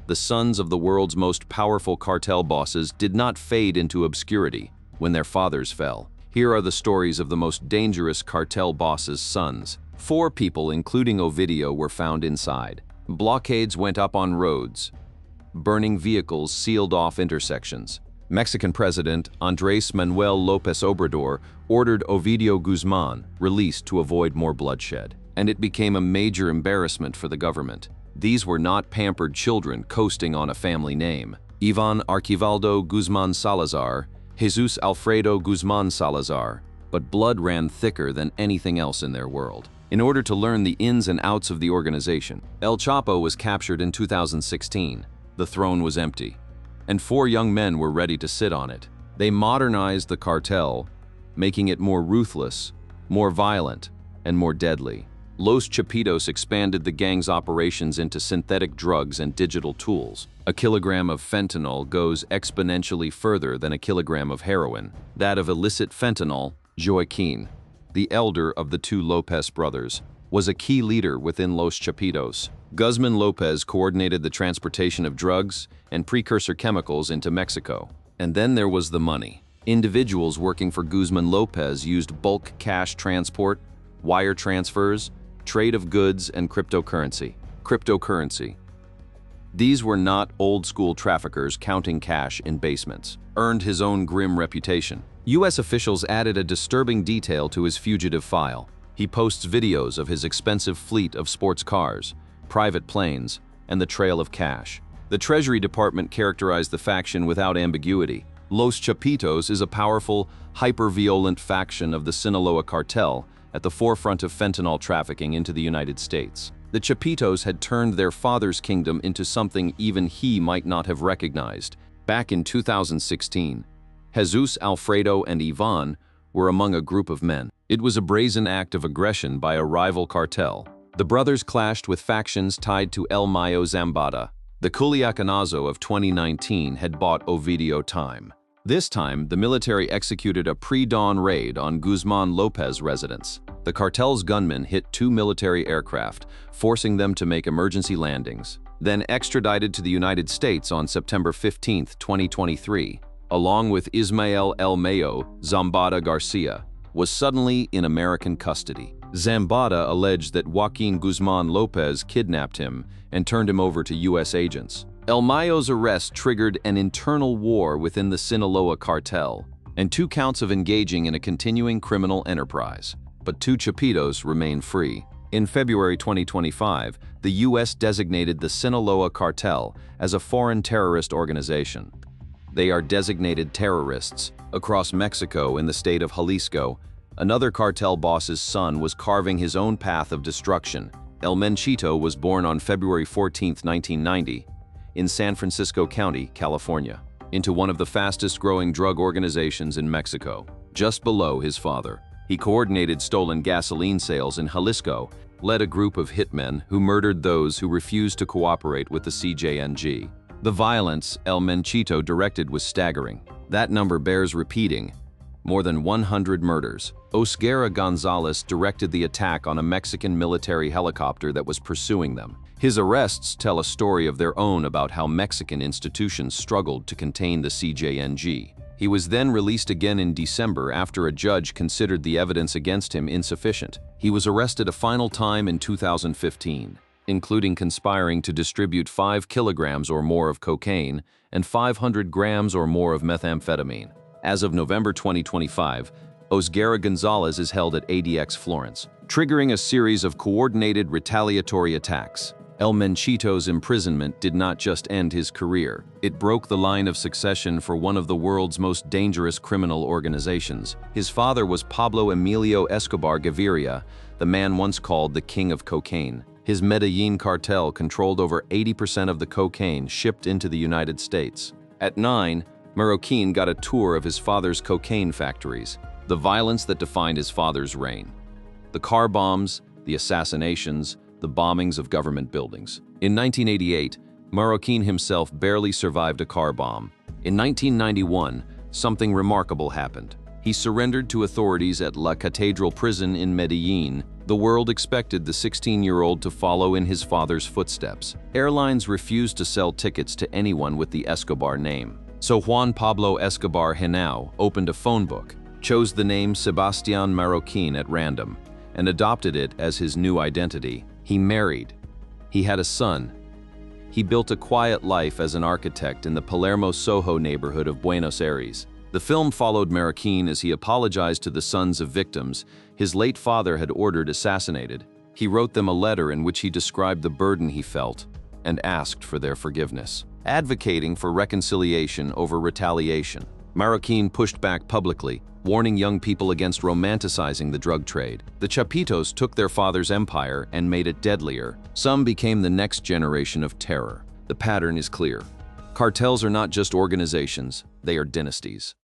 the sons of the world's most powerful cartel bosses did not fade into obscurity when their fathers fell. Here are the stories of the most dangerous cartel bosses' sons. 4 people, including Ovidio, were found inside. Blockades went up on roads. Burning vehicles sealed off intersections. Mexican President Andrés Manuel López Obrador ordered Ovidio Guzmán released to avoid more bloodshed, and it became a major embarrassment for the government. These were not pampered children coasting on a family name. Iván Arquivaldo Guzmán Salazar, Jesus Alfredo Guzmán Salazar, but blood ran thicker than anything else in their world. In order to learn the ins and outs of the organization, El Chapo was captured in 2016. The throne was empty, and 4 young men were ready to sit on it. They modernized the cartel, making it more ruthless, more violent, and more deadly. Los Chapitos expanded the gang's operations into synthetic drugs and digital tools. A kilogram of fentanyl goes exponentially further than a kilogram of heroin. That of illicit fentanyl, Joaquin, the elder of the 2 Lopez brothers, was a key leader within Los Chapitos. Guzman Lopez coordinated the transportation of drugs and precursor chemicals into Mexico. And then there was the money. Individuals working for Guzman Lopez used bulk cash transport, wire transfers, trade of goods, and cryptocurrency. These were not old-school traffickers counting cash in basements. Earned his own grim reputation. U.S. officials added a disturbing detail to his fugitive file. He posts videos of his expensive fleet of sports cars, private planes, and the trail of cash. The Treasury Department characterized the faction without ambiguity. Los Chapitos is a powerful, hyper-violent faction of the Sinaloa cartel at the forefront of fentanyl trafficking into the United States. The Chapitos had turned their father's kingdom into something even he might not have recognized. Back in 2016, Jesus Alfredo and Ivan were among a group of men. It was a brazen act of aggression by a rival cartel. The brothers clashed with factions tied to El Mayo Zambada. The Culiacanazo of 2019 had bought Ovidio time. This time, the military executed a pre-dawn raid on Guzman Lopez residence. The cartel's gunmen hit 2 military aircraft, forcing them to make emergency landings. Then extradited to the United States on September 15, 2023, along with Ismael El Mayo Zambada Garcia, was suddenly in American custody. Zambada alleged that Joaquin Guzman Lopez kidnapped him and turned him over to U.S. agents. El Mayo's arrest triggered an internal war within the Sinaloa cartel and 2 counts of engaging in a continuing criminal enterprise. But 2 Chapitos remain free. In February 2025, the U.S. designated the Sinaloa cartel as a foreign terrorist organization. They are designated terrorists. Across Mexico in the state of Jalisco, another cartel boss's son was carving his own path of destruction. El Menchito was born on February 14, 1990, in San Francisco County, California, into one of the fastest-growing drug organizations in Mexico. Just below his father, he coordinated stolen gasoline sales in Jalisco, led a group of hitmen who murdered those who refused to cooperate with the CJNG. The violence El Menchito directed was staggering. That number bears repeating. More than 100 murders. Osguera Gonzalez directed the attack on a Mexican military helicopter that was pursuing them. His arrests tell a story of their own about how Mexican institutions struggled to contain the CJNG. He was then released again in December after a judge considered the evidence against him insufficient. He was arrested a final time in 2015, including conspiring to distribute 5 kilograms or more of cocaine and 500 grams or more of methamphetamine. As of November 2025, Osguera Gonzalez is held at ADX Florence, triggering a series of coordinated retaliatory attacks. El Menchito's imprisonment did not just end his career. It broke the line of succession for one of the world's most dangerous criminal organizations. His father was Pablo Emilio Escobar Gaviria, the man once called the King of Cocaine. His Medellin cartel controlled over 80% of the cocaine shipped into the United States. At 9, Marroquin got a tour of his father's cocaine factories, the violence that defined his father's reign. The car bombs, the assassinations, the bombings of government buildings. In 1988, Marroquin himself barely survived a car bomb. In 1991, something remarkable happened. He surrendered to authorities at La Catedral prison in Medellin. The world expected the 16-year-old to follow in his father's footsteps. Airlines refused to sell tickets to anyone with the Escobar name. So Juan Pablo Escobar Henao opened a phone book, chose the name Sebastián Marroquín at random, and adopted it as his new identity. He married. He had a son. He built a quiet life as an architect in the Palermo Soho neighborhood of Buenos Aires. The film followed Marroquín as he apologized to the sons of victims his late father had ordered assassinated. He wrote them a letter in which he described the burden he felt and asked for their forgiveness, advocating for reconciliation over retaliation. Marroquín pushed back publicly, warning young people against romanticizing the drug trade. The Chapitos took their father's empire and made it deadlier. Some became the next generation of terror. The pattern is clear. Cartels are not just organizations, they are dynasties.